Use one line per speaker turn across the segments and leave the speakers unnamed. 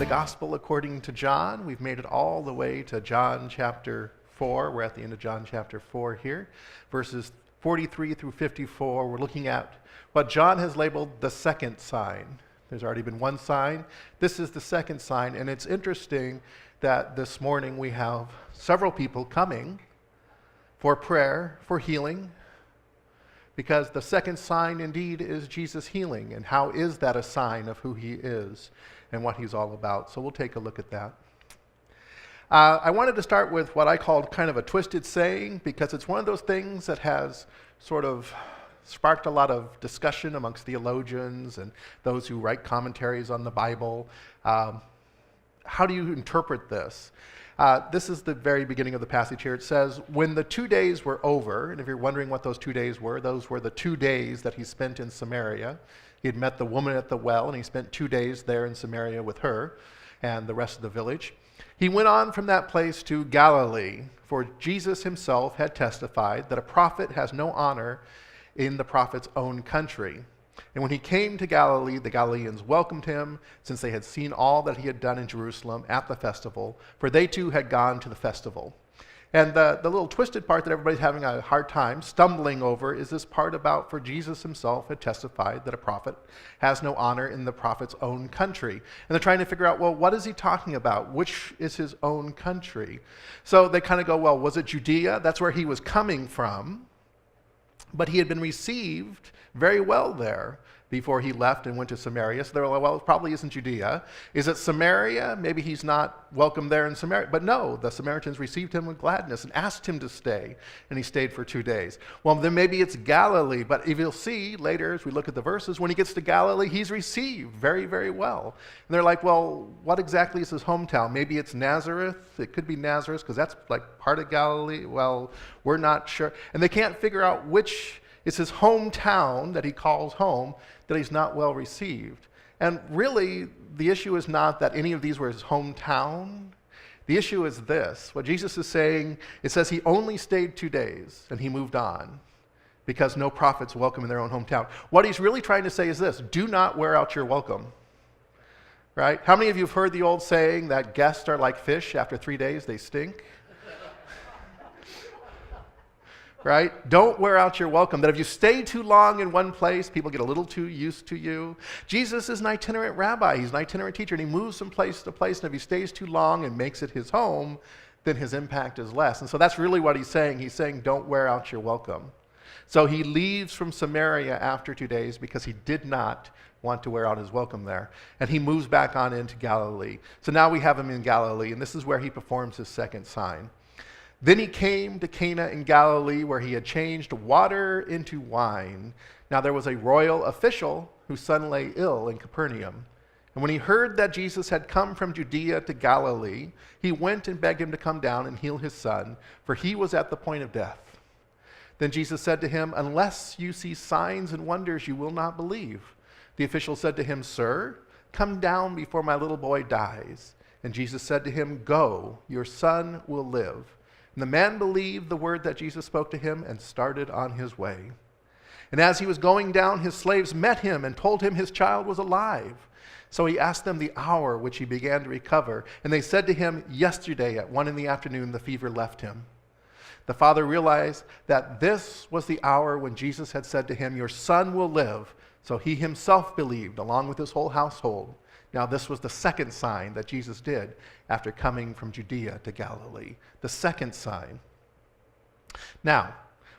Gospel according to John. We've made it all the way to John chapter 4. We're at the end of John chapter 4 here. Verses 43 through 54, we're looking at what John has labeled the second sign. There's already been one sign. This is the second sign, and it's interesting that this morning we have several people coming for prayer, for healing, because the second sign indeed is Jesus healing. And how is that a sign of who he is and what he's all about? So we'll take a look at that. I wanted to start with what I called kind of a twisted saying, because it's one of those things that has sort of sparked a lot of discussion amongst theologians and those who write commentaries on the Bible. How do you interpret this? This is the very beginning of the passage here. It says, when the 2 days were over, and if you're wondering what those 2 days were, those were the 2 days that he spent in Samaria. He had met the woman at the well, and he spent 2 days there in Samaria with her and the rest of the village. He went on from that place to Galilee, for Jesus himself had testified that a prophet has no honor in the prophet's own country. And when he came to Galilee, the Galileans welcomed him, since they had seen all that he had done in Jerusalem at the festival, for they too had gone to the festival. And the little twisted part that everybody's having a hard time stumbling over is this part about, for Jesus himself had testified that a prophet has no honor in the prophet's own country. And they're trying to figure out, well, what is he talking about? Which is his own country? So they kind of go, well, was it Judea? That's where he was coming from. But he had been received very well there before he left and went to Samaria. So they're like, well, it probably isn't Judea. Is it Samaria? Maybe he's not welcome there in Samaria. But no, the Samaritans received him with gladness and asked him to stay, and he stayed for 2 days. Well, then maybe it's Galilee. But if you'll see later, as we look at the verses, when he gets to Galilee, he's received very, very well. And they're like, well, what exactly is his hometown? Maybe it's Nazareth. It could be Nazareth, because that's like part of Galilee. Well, we're not sure. And they can't figure out which is his hometown that he calls home that he's not well received. And really, the issue is not that any of these were his hometown. The issue is this. What Jesus is saying, it says he only stayed 2 days and he moved on because no prophet's welcome in their own hometown. What he's really trying to say is this: do not wear out your welcome. Right? How many of you have heard the old saying that guests are like fish, after 3 days they stink? Right? Don't wear out your welcome. That if you stay too long in one place, people get a little too used to you. Jesus is an itinerant rabbi. He's an itinerant teacher, and he moves from place to place. And if he stays too long and makes it his home, then his impact is less. And so that's really what he's saying. He's saying, don't wear out your welcome. So he leaves from Samaria after 2 days because he did not want to wear out his welcome there. And he moves back on into Galilee. So now we have him in Galilee, and this is where he performs his second sign. Then he came to Cana in Galilee, where he had changed water into wine. Now there was a royal official whose son lay ill in Capernaum. And when he heard that Jesus had come from Judea to Galilee, he went and begged him to come down and heal his son, for he was at the point of death. Then Jesus said to him, unless you see signs and wonders, you will not believe. The official said to him, sir, come down before my little boy dies. And Jesus said to him, go, your son will live. And the man believed the word that Jesus spoke to him and started on his way. And as he was going down, his slaves met him and told him his child was alive. So he asked them the hour which he began to recover. And they said to him, yesterday at 1 p.m, the fever left him. The father realized that this was the hour when Jesus had said to him, your son will live. So he himself believed, along with his whole household. Now this was the second sign that Jesus did after coming from Judea to Galilee. The second sign. Now,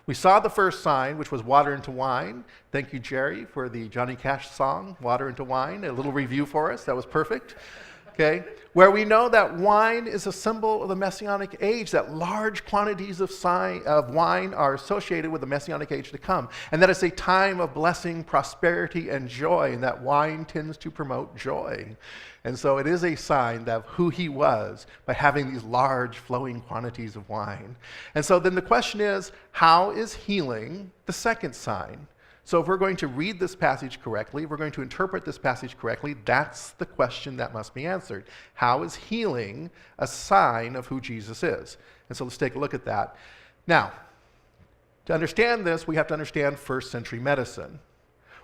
we saw the first sign, which was water into wine. Thank you, Jerry, for the Johnny Cash song, Water into Wine. A little review for us. That was perfect. Okay, where we know that wine is a symbol of the Messianic Age, that large quantities of wine are associated with the Messianic Age to come, and that it's a time of blessing, prosperity, and joy, and that wine tends to promote joy. And so it is a sign of who he was by having these large flowing quantities of wine. And so then the question is, how is healing the second sign? So if we're going to read this passage correctly, if we're going to interpret this passage correctly, that's the question that must be answered. How is healing a sign of who Jesus is? And so let's take a look at that. Now, to understand this, we have to understand first century medicine.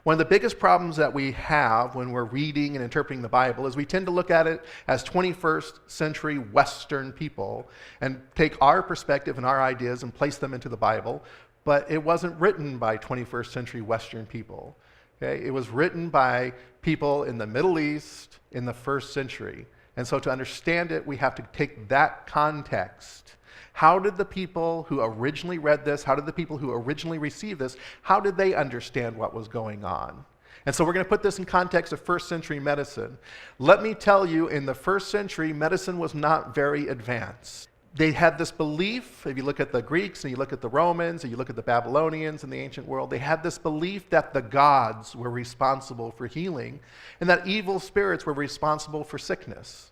One of the biggest problems that we have when we're reading and interpreting the Bible is we tend to look at it as 21st century Western people and take our perspective and our ideas and place them into the Bible, but it wasn't written by 21st century Western people. Okay? It was written by people in the Middle East in the first century. And so to understand it, we have to take that context. How did the people who originally read this, how did the people who originally received this, how did they understand what was going on? And so we're going to put this in context of first century medicine. Let me tell you, in the first century, medicine was not very advanced. They had this belief, if you look at the Greeks and you look at the Romans and you look at the Babylonians in the ancient world, they had this belief that the gods were responsible for healing and that evil spirits were responsible for sickness.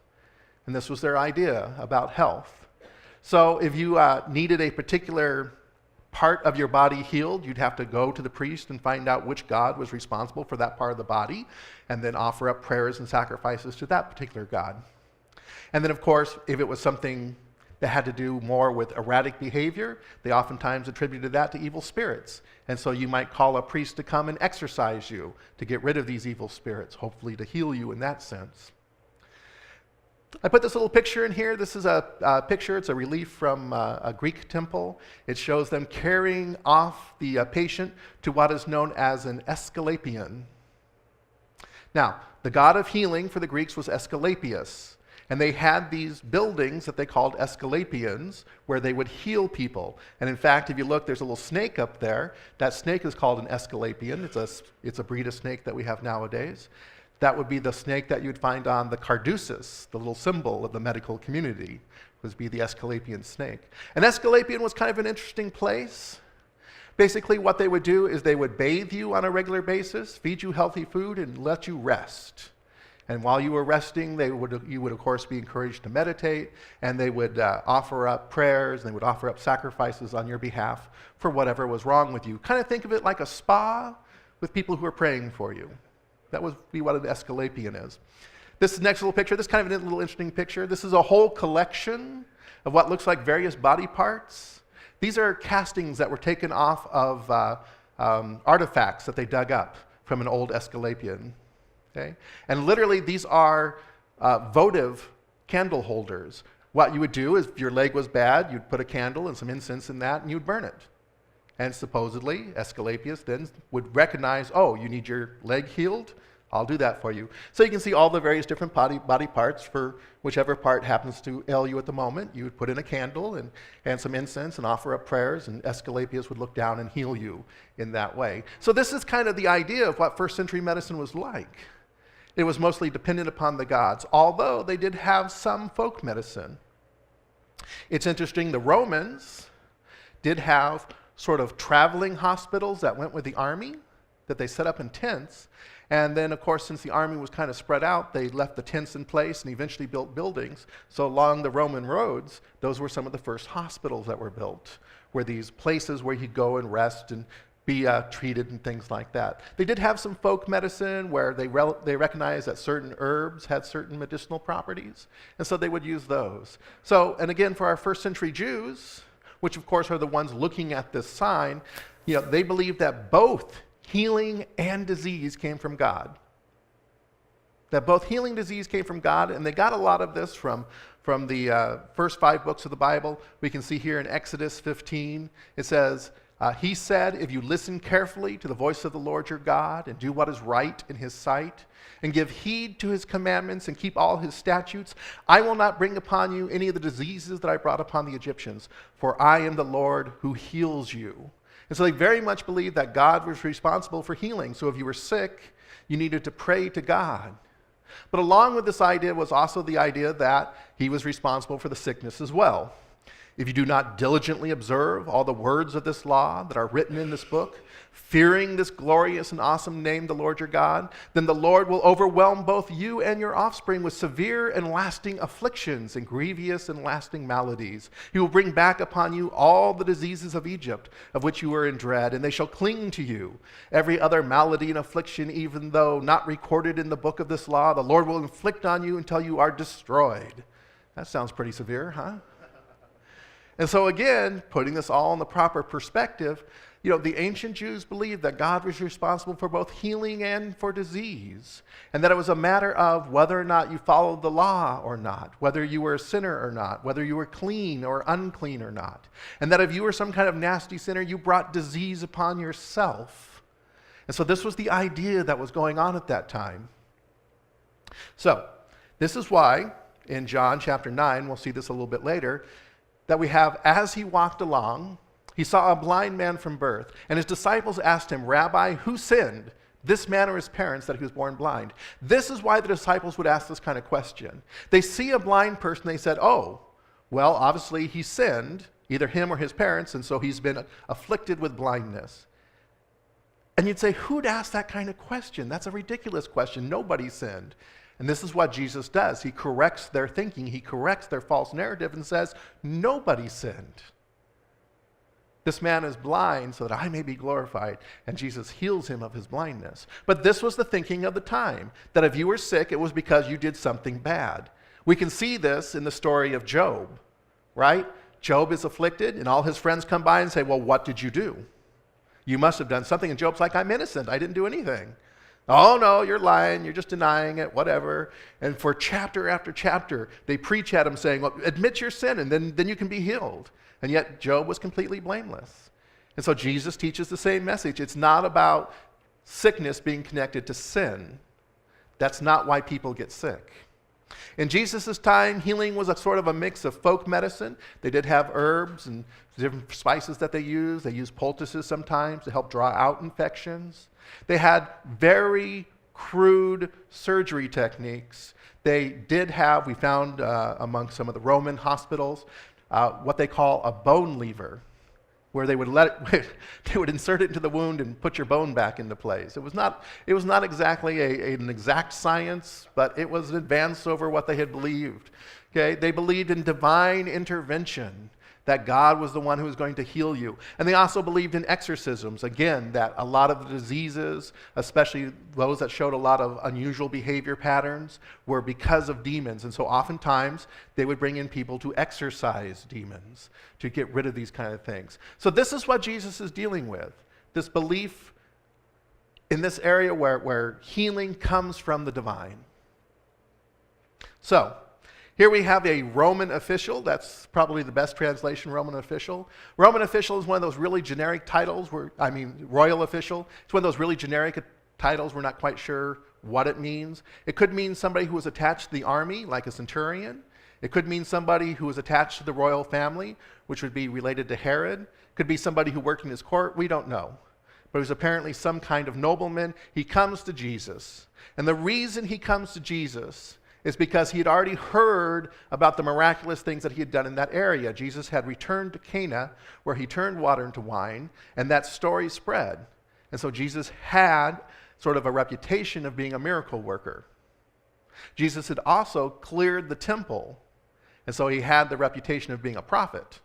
And this was their idea about health. So if you needed a particular part of your body healed, you'd have to go to the priest and find out which god was responsible for that part of the body and then offer up prayers and sacrifices to that particular god. And then, of course, if it was something that had to do more with erratic behavior, they oftentimes attributed that to evil spirits. And so you might call a priest to come and exorcise you to get rid of these evil spirits, hopefully to heal you in that sense. I put this little picture in here. This is a picture. It's a relief from a Greek temple. It shows them carrying off the patient to what is known as an Aesculapian. Now, the god of healing for the Greeks was Aesculapius. And they had these buildings that they called Aesculapians where they would heal people. And in fact, if you look, there's a little snake up there. That snake is called an Aesculapian. It's a breed of snake that we have nowadays. That would be the snake that you'd find on the Caduceus, the little symbol of the medical community, would be the Aesculapian snake. And Aesculapian was kind of an interesting place. Basically, what they would do is they would bathe you on a regular basis, feed you healthy food, and let you rest. And while you were resting, you would, of course, be encouraged to meditate, and they would offer up prayers, and they would offer up sacrifices on your behalf for whatever was wrong with you. Kind of think of it like a spa with people who are praying for you. That would be what an Aesculapian is. This next little picture, this is kind of a little interesting picture. This is a whole collection of what looks like various body parts. These are castings that were taken off of artifacts that they dug up from an old Aesculapian. Okay? And literally, these are votive candle holders. What you would do is, if your leg was bad, you'd put a candle and some incense in that, and you'd burn it. And supposedly, Aesculapius then would recognize, oh, you need your leg healed? I'll do that for you. So you can see all the various different body parts for whichever part happens to ail you at the moment. You would put in a candle and some incense and offer up prayers, and Aesculapius would look down and heal you in that way. So this is kind of the idea of what first century medicine was like. It was mostly dependent upon the gods, although they did have some folk medicine. It's interesting, the Romans did have sort of traveling hospitals that went with the army, that they set up in tents. And then, of course, since the army was kind of spread out, they left the tents in place and eventually built buildings. So along the Roman roads, those were some of the first hospitals that were built, were these places where you'd go and rest and be treated and things like that. They did have some folk medicine where they recognized that certain herbs had certain medicinal properties, and so they would use those. So, and again, for our first century Jews, which of course are the ones looking at this sign, they believed that both healing and disease came from God. That both healing and disease came from God, and they got a lot of this from the first 5 books of the Bible. We can see here in Exodus 15, it says, he said, if you listen carefully to the voice of the Lord your God and do what is right in his sight and give heed to his commandments and keep all his statutes, I will not bring upon you any of the diseases that I brought upon the Egyptians, for I am the Lord who heals you. And so they very much believed that God was responsible for healing. So if you were sick, you needed to pray to God. But along with this idea was also the idea that he was responsible for the sickness as well. If you do not diligently observe all the words of this law that are written in this book, fearing this glorious and awesome name, the Lord your God, then the Lord will overwhelm both you and your offspring with severe and lasting afflictions and grievous and lasting maladies. He will bring back upon you all the diseases of Egypt, of which you were in dread, and they shall cling to you. Every other malady and affliction, even though not recorded in the book of this law, the Lord will inflict on you until you are destroyed. That sounds pretty severe, huh? And so again, putting this all in the proper perspective, the ancient Jews believed that God was responsible for both healing and for disease, and that it was a matter of whether or not you followed the law or not, whether you were a sinner or not, whether you were clean or unclean or not, and that if you were some kind of nasty sinner, you brought disease upon yourself. And so this was the idea that was going on at that time. So this is why in John chapter 9, we'll see this a little bit later, that we have, as he walked along, he saw a blind man from birth, and his disciples asked him, Rabbi, who sinned, this man or his parents, that he was born blind? This is why the disciples would ask this kind of question. They see a blind person, they said, oh, well, obviously he sinned, either him or his parents, and so he's been afflicted with blindness. And you'd say, who'd ask that kind of question? That's a ridiculous question. Nobody sinned. And this is what Jesus does. He corrects their thinking. He corrects their false narrative and says, nobody sinned. This man is blind so that I may be glorified. And Jesus heals him of his blindness. But this was the thinking of the time, that if you were sick, it was because you did something bad. We can see this in the story of Job, right? Job is afflicted, and all his friends come by and say, well, what did you do? You must have done something. And Job's like, I'm innocent. I didn't do anything. Oh, no, you're lying. You're just denying it, whatever. And for chapter after chapter, they preach at him saying, well, admit your sin, and then you can be healed. And yet Job was completely blameless. And so Jesus teaches the same message. It's not about sickness being connected to sin. That's not why people get sick. In Jesus' time, healing was a sort of a mix of folk medicine. They did have herbs and different spices that they used. They used poultices sometimes to help draw out infections. They had very crude surgery techniques. They did have, we found among some of the Roman hospitals, what they call a bone lever, where they would they would insert it into the wound and put your bone back into place. It was not exactly an exact science, but it was an advance over what they had believed. Okay, they believed in divine intervention, that God was the one who was going to heal you. And they also believed in exorcisms. Again, that a lot of the diseases, especially those that showed a lot of unusual behavior patterns, were because of demons. And so oftentimes, they would bring in people to exorcise demons, to get rid of these kind of things. So this is what Jesus is dealing with, this belief in this area where healing comes from the divine. So, here we have a Roman official. That's probably the best translation, Roman official. Roman official is one of those really generic titles, royal official. It's one of those really generic titles. We're not quite sure what it means. It could mean somebody who was attached to the army, like a centurion. It could mean somebody who was attached to the royal family, which would be related to Herod. It could be somebody who worked in his court. We don't know. But he was apparently some kind of nobleman. He comes to Jesus. And the reason he comes to Jesus is because he had already heard about the miraculous things that he had done in that area. Jesus had returned to Cana, where he turned water into wine, and that story spread. And so Jesus had sort of a reputation of being a miracle worker. Jesus had also cleared the temple, and so he had the reputation of being a prophet.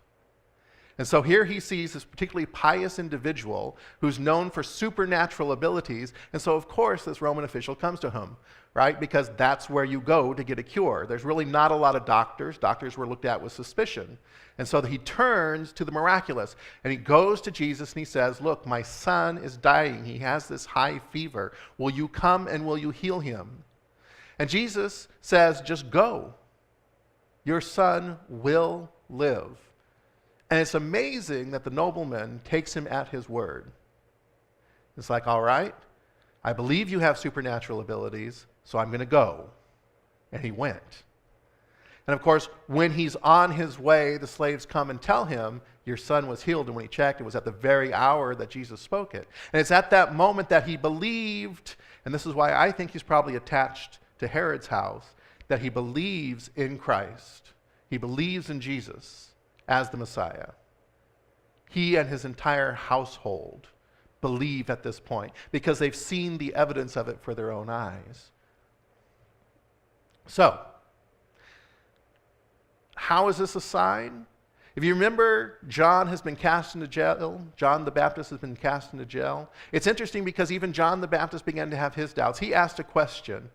And so here he sees this particularly pious individual who's known for supernatural abilities. And so, of course, this Roman official comes to him, right? Because that's where you go to get a cure. There's really not a lot of doctors. Doctors were looked at with suspicion. And so he turns to the miraculous. And he goes to Jesus and he says, look, my son is dying. He has this high fever. Will you come and will you heal him? And Jesus says, just go. Your son will live. And it's amazing that the nobleman takes him at his word. It's like, all right, I believe you have supernatural abilities, so I'm going to go. And he went. And of course, when he's on his way, the slaves come and tell him, your son was healed. And when he checked, it was at the very hour that Jesus spoke it. And it's at that moment that he believed, and this is why I think he's probably attached to Herod's house, that he believes in Christ. He believes in Jesus as the Messiah. He and his entire household believe at this point because they've seen the evidence of it for their own eyes. So, how is this a sign? If you remember, John has been cast into jail. John the Baptist has been cast into jail. It's interesting because even John the Baptist began to have his doubts. He asked a question.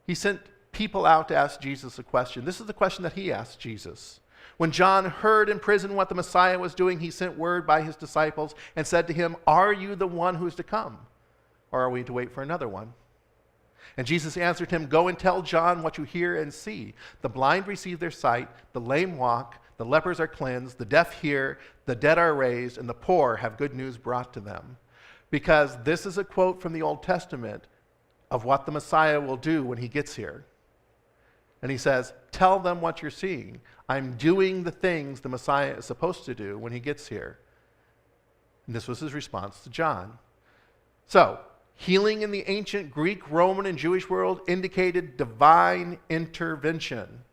He sent people out to ask Jesus a question. This is the question that he asked Jesus. When John heard in prison what the Messiah was doing, he sent word by his disciples and said to him, "Are you the one who is to come, or are we to wait for another one?" And Jesus answered him, "Go and tell John what you hear and see. The blind receive their sight, the lame walk, the lepers are cleansed, the deaf hear, the dead are raised, and the poor have good news brought to them." Because this is a quote from the Old Testament of what the Messiah will do when he gets here. And he says, tell them what you're seeing. I'm doing the things the Messiah is supposed to do when he gets here. And this was his response to John. So, healing in the ancient Greek, Roman, and Jewish world indicated divine intervention.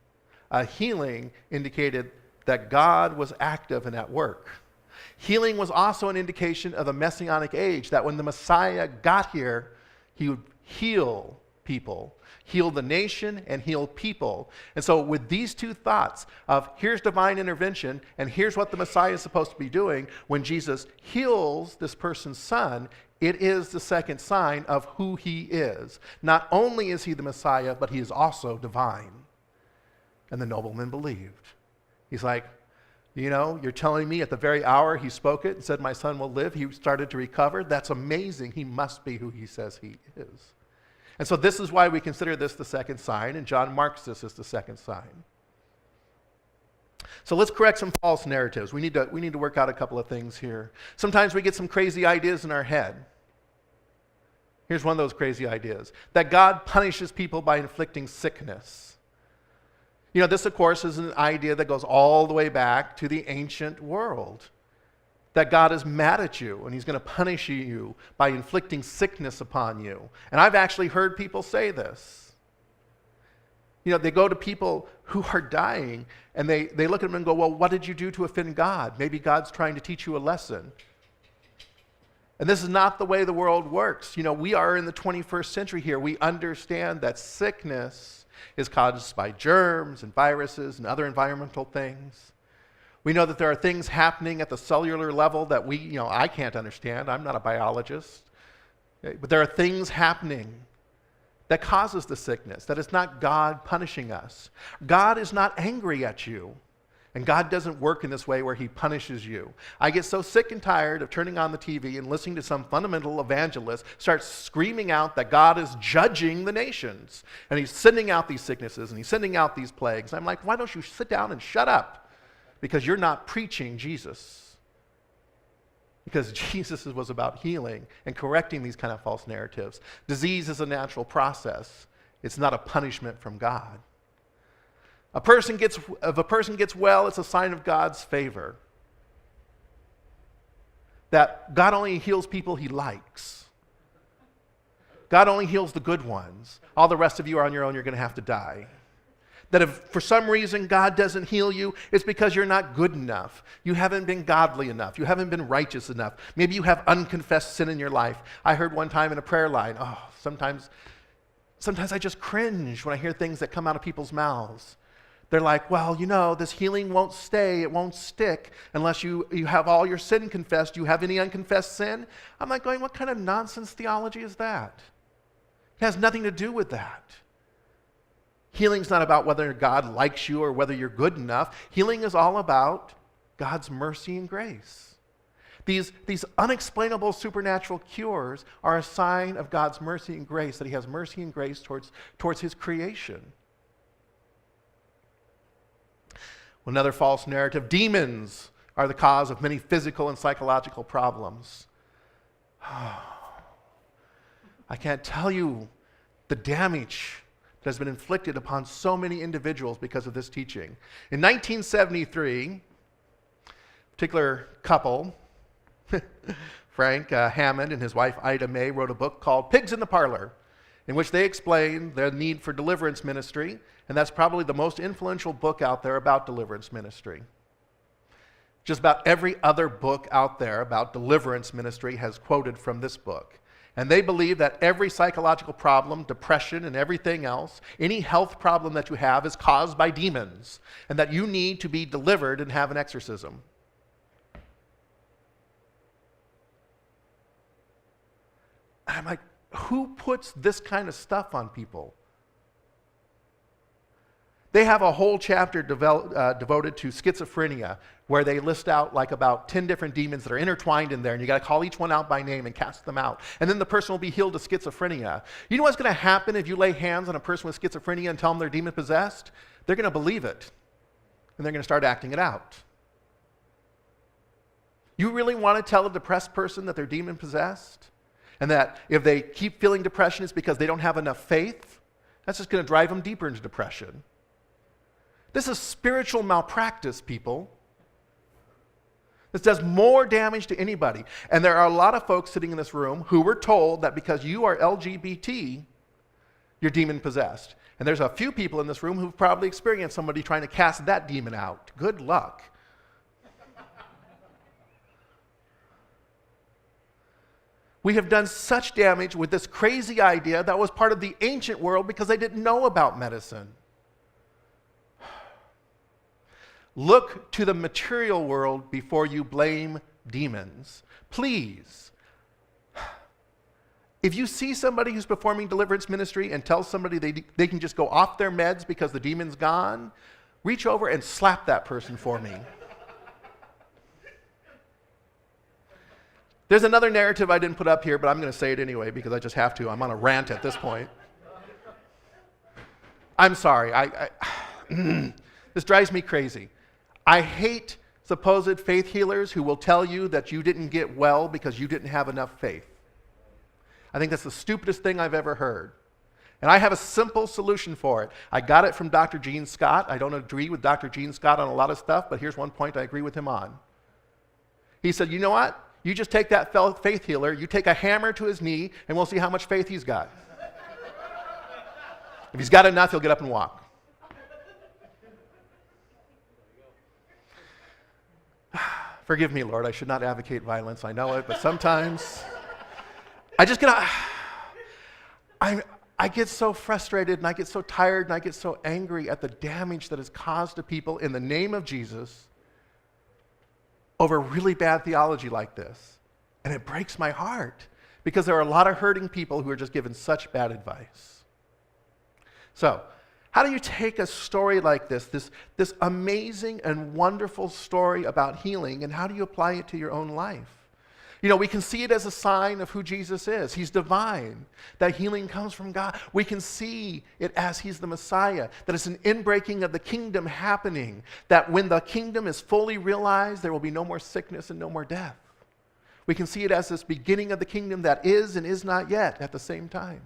A healing indicated that God was active and at work. Healing was also an indication of the Messianic Age, that when the Messiah got here, he would heal people, heal the nation and heal people. And so with these two thoughts of here's divine intervention and here's what the Messiah is supposed to be doing, when Jesus heals this person's son, it is the second sign of who he is. Not only is he the Messiah, but he is also divine. And the nobleman believed. He's like, you know, you're telling me at the very hour he spoke it and said my son will live, he started to recover? That's amazing. He must be who he says he is. And so this is why we consider this the second sign, and John marks this as the second sign. So let's correct some false narratives. We need to work out a couple of things here. Sometimes we get some crazy ideas in our head. Here's one of those crazy ideas, that God punishes people by inflicting sickness. You know, this, of course, is an idea that goes all the way back to the ancient world. That God is mad at you and he's going to punish you by inflicting sickness upon you. And I've actually heard people say this. You know, they go to people who are dying and they look at them and go, well, what did you do to offend God? Maybe God's trying to teach you a lesson. And this is not the way the world works. You know, we are in the 21st century here. We understand that sickness is caused by germs and viruses and other environmental things. We know that there are things happening at the cellular level that I can't understand. I'm not a biologist. But there are things happening that causes the sickness, that it's not God punishing us. God is not angry at you. And God doesn't work in this way where he punishes you. I get so sick and tired of turning on the TV and listening to some fundamental evangelist start screaming out that God is judging the nations. And he's sending out these sicknesses and he's sending out these plagues. I'm like, why don't you sit down and shut up? Because you're not preaching Jesus. Because Jesus was about healing and correcting these kind of false narratives. Disease is a natural process. It's not a punishment from God. If a person gets well, it's a sign of God's favor. That God only heals people he likes. God only heals the good ones. All the rest of you are on your own, you're going to have to die. That if for some reason God doesn't heal you, it's because you're not good enough. You haven't been godly enough. You haven't been righteous enough. Maybe you have unconfessed sin in your life. I heard one time in a prayer line, sometimes I just cringe when I hear things that come out of people's mouths. They're like, well, this healing won't stay, it won't stick unless you have all your sin confessed. Do you have any unconfessed sin? I'm like going, what kind of nonsense theology is that? It has nothing to do with that. Healing's not about whether God likes you or whether you're good enough. Healing is all about God's mercy and grace. These unexplainable supernatural cures are a sign of God's mercy and grace, that he has mercy and grace towards his creation. Another false narrative, demons are the cause of many physical and psychological problems. I can't tell you the damage that has been inflicted upon so many individuals because of this teaching. In 1973, a particular couple, Frank Hammond and his wife Ida May, wrote a book called Pigs in the Parlor, in which they explain their need for deliverance ministry, and that's probably the most influential book out there about deliverance ministry. Just about every other book out there about deliverance ministry has quoted from this book. And they believe that every psychological problem, depression and everything else, any health problem that you have is caused by demons, and that you need to be delivered and have an exorcism. I'm like, who puts this kind of stuff on people? They have a whole chapter devoted to schizophrenia, where they list out like about 10 different demons that are intertwined in there, and you got to call each one out by name and cast them out. And then the person will be healed of schizophrenia. You know what's going to happen if you lay hands on a person with schizophrenia and tell them they're demon-possessed? They're going to believe it, and they're going to start acting it out. You really want to tell a depressed person that they're demon-possessed? And that if they keep feeling depression, it's because they don't have enough faith? That's just going to drive them deeper into depression. This is spiritual malpractice, people. This does more damage to anybody. And there are a lot of folks sitting in this room who were told that because you are LGBT, you're demon-possessed. And there's a few people in this room who've probably experienced somebody trying to cast that demon out. Good luck. We have done such damage with this crazy idea that was part of the ancient world because they didn't know about medicine. Look to the material world before you blame demons. Please. If you see somebody who's performing deliverance ministry and tell somebody they can just go off their meds because the demon's gone, reach over and slap that person for me. There's another narrative I didn't put up here, but I'm going to say it anyway because I just have to. I'm on a rant at this point. I'm sorry. This drives me crazy. I hate supposed faith healers who will tell you that you didn't get well because you didn't have enough faith. I think that's the stupidest thing I've ever heard. And I have a simple solution for it. I got it from Dr. Gene Scott. I don't agree with Dr. Gene Scott on a lot of stuff, but here's one point I agree with him on. He said, you know what? You just take that faith healer, you take a hammer to his knee, and we'll see how much faith he's got. If he's got enough, he'll get up and walk. Forgive me, Lord, I should not advocate violence, I know it, but sometimes I get so frustrated and I get so tired and I get so angry at the damage that is caused to people in the name of Jesus over really bad theology like this. And it breaks my heart because there are a lot of hurting people who are just given such bad advice. So, how do you take a story like this amazing and wonderful story about healing, and how do you apply it to your own life? You know, we can see it as a sign of who Jesus is. He's divine, that healing comes from God. We can see it as he's the Messiah, that it's an inbreaking of the kingdom happening, that when the kingdom is fully realized, there will be no more sickness and no more death. We can see it as this beginning of the kingdom that is and is not yet at the same time.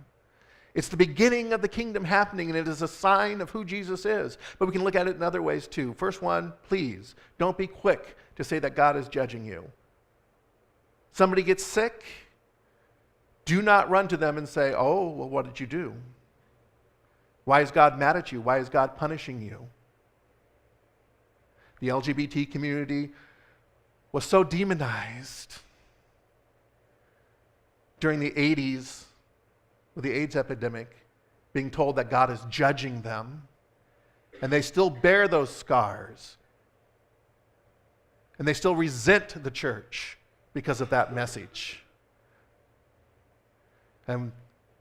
It's the beginning of the kingdom happening, and it is a sign of who Jesus is. But we can look at it in other ways too. First one, please, don't be quick to say that God is judging you. Somebody gets sick, do not run to them and say, oh, well, what did you do? Why is God mad at you? Why is God punishing you? The LGBT community was so demonized during the 80s with the AIDS epidemic, being told that God is judging them, and they still bear those scars, and they still resent the church because of that message. And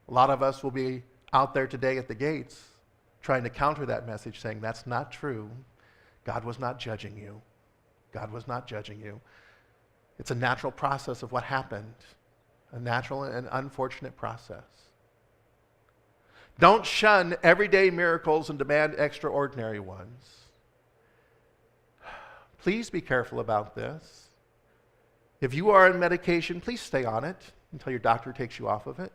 a lot of us will be out there today at the gates trying to counter that message, saying that's not true. God was not judging you. God was not judging you. It's a natural process of what happened, a natural and unfortunate process. Don't shun everyday miracles and demand extraordinary ones. Please be careful about this. If you are on medication, please stay on it until your doctor takes you off of it.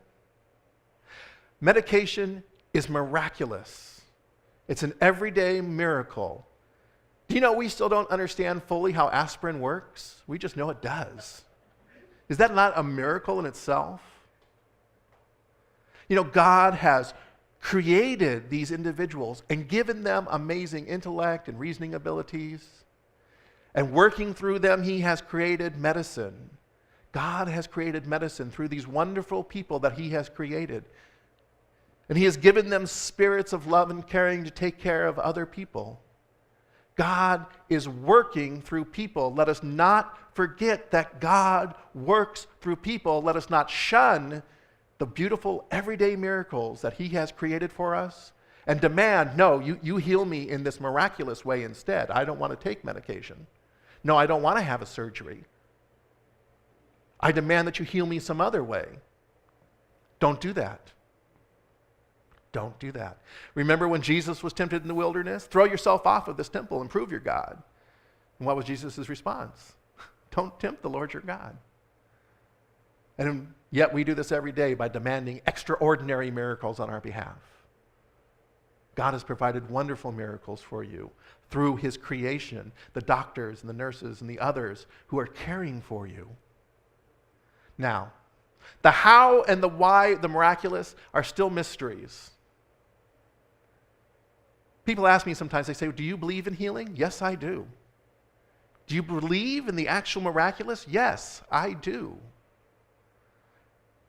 Medication is miraculous. It's an everyday miracle. Do you know we still don't understand fully how aspirin works? We just know it does. Is that not a miracle in itself? You know, God has created these individuals and given them amazing intellect and reasoning abilities. And working through them, he has created medicine. God has created medicine through these wonderful people that he has created. And he has given them spirits of love and caring to take care of other people. God is working through people. Let us not forget that God works through people. Let us not shun the beautiful everyday miracles that he has created for us, and demand, no, you heal me in this miraculous way instead. I don't want to take medication. No, I don't want to have a surgery. I demand that you heal me some other way. Don't do that. Don't do that. Remember when Jesus was tempted in the wilderness? Throw yourself off of this temple and prove you're God. And what was Jesus' response? Don't tempt the Lord your God. And yet we do this every day by demanding extraordinary miracles on our behalf. God has provided wonderful miracles for you through his creation, the doctors and the nurses and the others who are caring for you. Now, the how and the why, the miraculous, are still mysteries. People ask me sometimes, they say, do you believe in healing? Yes, I do. Do you believe in the actual miraculous? Yes, I do.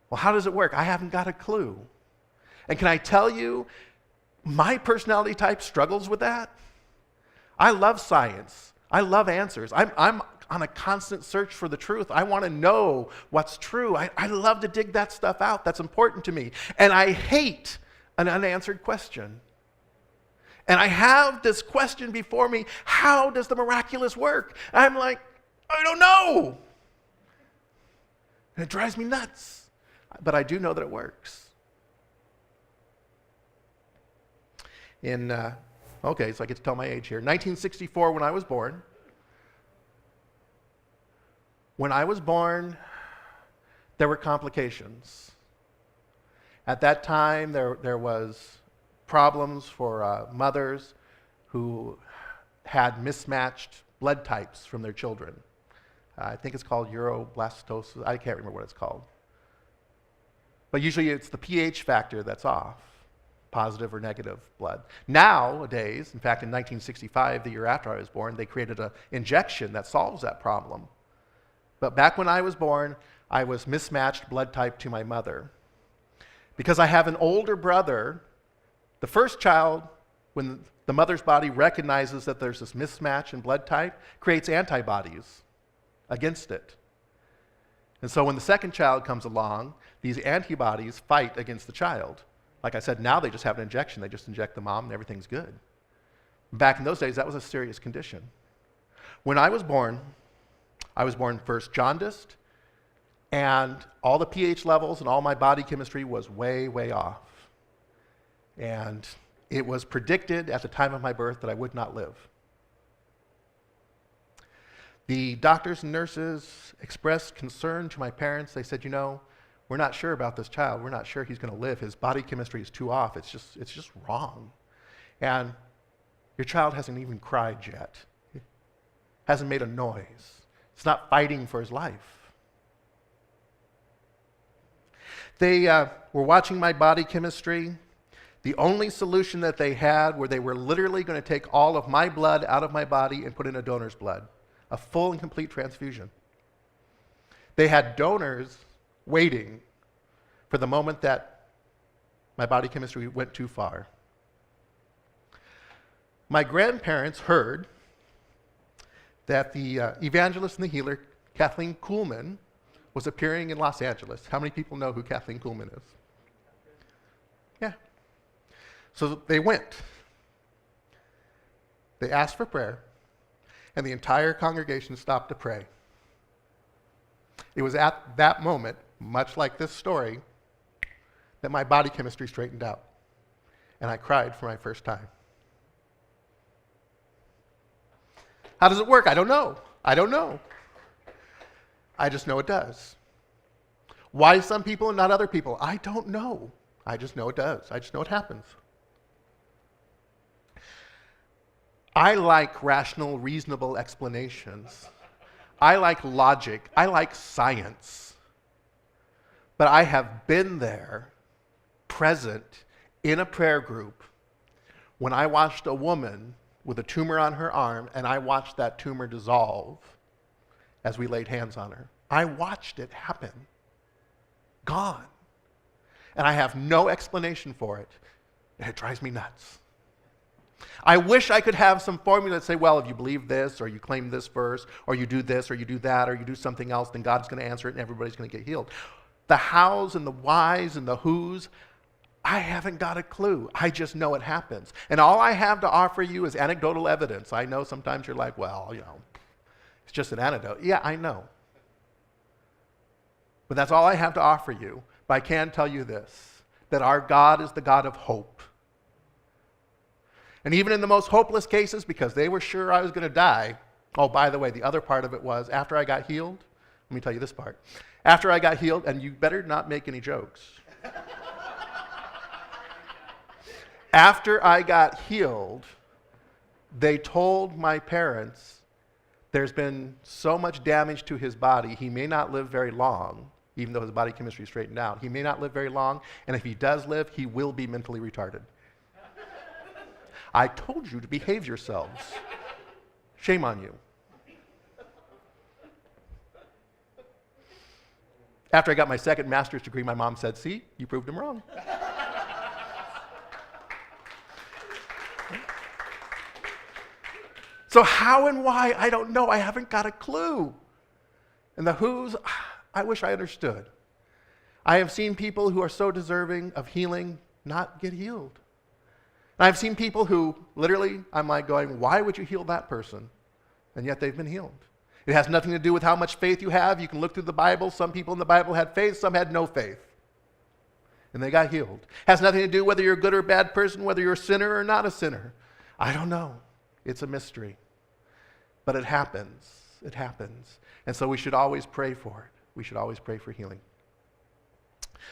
Well, how does it work? I haven't got a clue. And can I tell you, my personality type struggles with that. I love science. I love answers. I'm on a constant search for the truth. I want to know what's true. I love to dig that stuff out. That's important to me. And I hate an unanswered question. And I have this question before me, how does the miraculous work? I'm like, I don't know. And it drives me nuts. But I do know that it works. Okay, so I get to tell my age here. 1964, when I was born. When I was born, there were complications. At that time, there was problems for mothers who had mismatched blood types from their children. I think it's called uroblastosis. I can't remember what it's called. But usually it's the pH factor that's off, positive or negative blood. Nowadays, in fact, in 1965, the year after I was born, they created an injection that solves that problem. But back when I was born, I was mismatched blood type to my mother. Because I have an older brother, the first child, when the mother's body recognizes that there's this mismatch in blood type, creates antibodies against it. And so when the second child comes along, these antibodies fight against the child. Like I said, now they just have an injection. They just inject the mom and everything's good. Back in those days, that was a serious condition. When I was born first jaundiced, and all the pH levels and all my body chemistry was way, way off. And it was predicted at the time of my birth that I would not live. The doctors and nurses expressed concern to my parents. They said, we're not sure about this child. We're not sure he's going to live. His body chemistry is too off. It's just wrong. And your child hasn't even cried yet. Hasn't made a noise. It's not fighting for his life. They were watching my body chemistry. The only solution that they had were they were literally going to take all of my blood out of my body and put in a donor's blood, a full and complete transfusion. They had donors waiting for the moment that my body chemistry went too far. My grandparents heard that the evangelist and the healer, Kathleen Kuhlman, was appearing in Los Angeles. How many people know who Kathleen Kuhlman is? Yeah. So they went. They asked for prayer, and the entire congregation stopped to pray. It was at that moment, much like this story, that my body chemistry straightened out, and I cried for my first time. How does it work? I don't know. I just know it does. Why some people and not other people? I don't know. I just know it does. I just know it happens. I like rational, reasonable explanations. I like logic. I like science. But I have been there, present, in a prayer group, when I watched a woman with a tumor on her arm, and I watched that tumor dissolve as we laid hands on her. I watched it happen. Gone. And I have no explanation for it. And it drives me nuts. I wish I could have some formula that say, well, if you believe this, or you claim this verse, or you do this, or you do that, or you do something else, then God's going to answer it and everybody's going to get healed. The hows and the whys and the whos, I haven't got a clue. I just know it happens. And all I have to offer you is anecdotal evidence. I know sometimes you're like, well, it's just an anecdote. Yeah, I know. But that's all I have to offer you. But I can tell you this, that our God is the God of hope. And even in the most hopeless cases, because they were sure I was going to die, oh, by the way, the other part of it was, after I got healed, let me tell you this part. After I got healed, and you better not make any jokes. After I got healed, they told my parents, there's been so much damage to his body, he may not live very long, even though his body chemistry is straightened out. He may not live very long, and if he does live, he will be mentally retarded. I told you to behave yourselves. Shame on you. After I got my second master's degree, my mom said, see, you proved him wrong. So how and why, I don't know. I haven't got a clue. And the who's, I wish I understood. I have seen people who are so deserving of healing not get healed. And I've seen people who literally, I'm like going, why would you heal that person? And yet they've been healed. It has nothing to do with how much faith you have. You can look through the Bible. Some people in the Bible had faith, some had no faith. And they got healed. It has nothing to do whether you're a good or bad person, whether you're a sinner or not a sinner. I don't know. It's a mystery. But it happens. It happens. And so we should always pray for it. We should always pray for healing.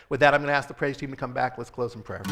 With that, I'm going to ask the praise team to come back. Let's close in prayer.